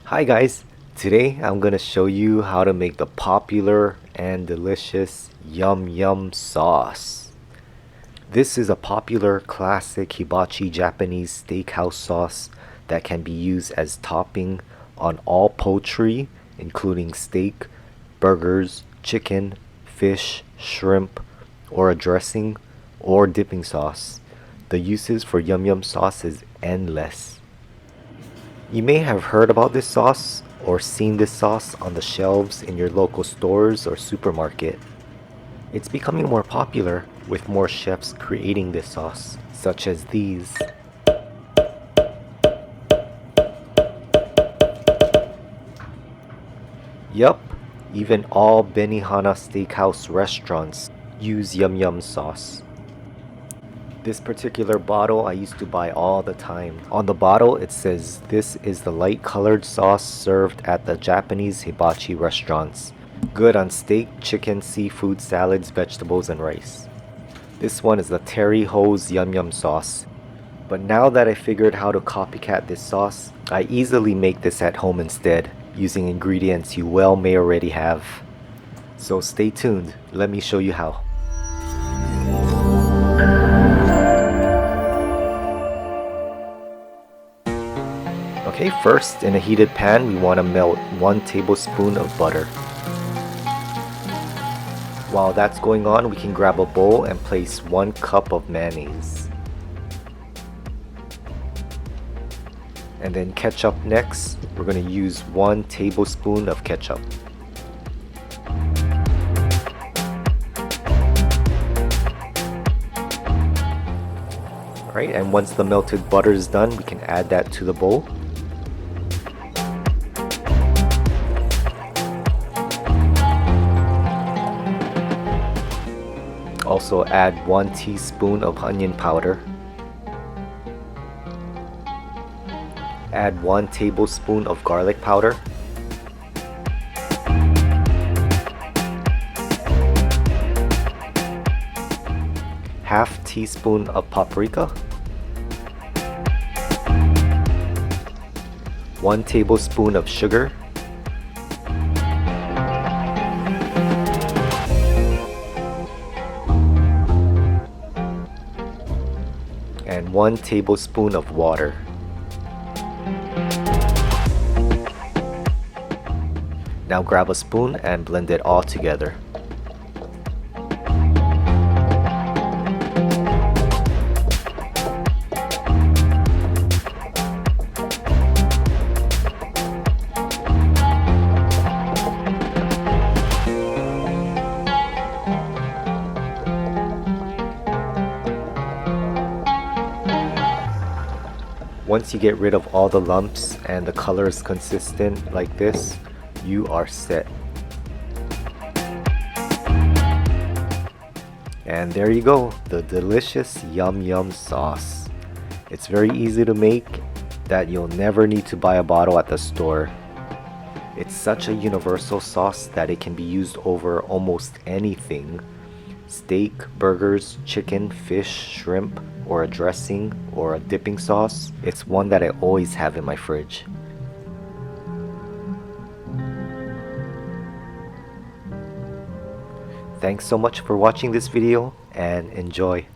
Hi guys, today I'm gonna show you how to make the popular and delicious Yum Yum sauce. This is a popular classic hibachi Japanese steakhouse sauce that can be used as topping on all poultry, including steak, burgers, chicken, fish, shrimp, or a dressing or dipping sauce. The uses for Yum Yum sauce is endless. You may have heard about this sauce or seen this sauce on the shelves in your local stores or supermarket. It's becoming more popular with more chefs creating this sauce, such as these. Yup, even all Benihana Steakhouse restaurants use Yum Yum sauce. This particular bottle I used to buy all the time. On the bottle it says this is the light colored sauce served at the Japanese Hibachi Restaurants. Good on steak, chicken, seafood, salads, vegetables, and rice. This one is the Terry Ho's Yum Yum sauce. But now that I figured how to copycat this sauce, I easily make this at home instead, using ingredients you well may already have. So stay tuned, let me show you how. Okay, first in a heated pan we want to melt 1 tablespoon of butter. While that's going on, we can grab a bowl and place 1 cup of mayonnaise. And then ketchup next. We're going to use 1 tablespoon of ketchup. Alright, and once the melted butter is done, we can add that to the bowl. Also add 1 teaspoon of onion powder. Add 1 tablespoon of garlic powder. Half teaspoon of paprika. 1 tablespoon of sugar. And 1 tablespoon of water. Now grab a spoon and blend it all together. Once you get rid of all the lumps and the color is consistent like this, you are set. And there you go, the delicious Yum Yum sauce. It's very easy to make that you'll never need to buy a bottle at the store. It's such a universal sauce that it can be used over almost anything. Steak, burgers, chicken, fish, shrimp, or a dressing, or a dipping sauce. It's one that I always have in my fridge. Thanks so much for watching this video and enjoy.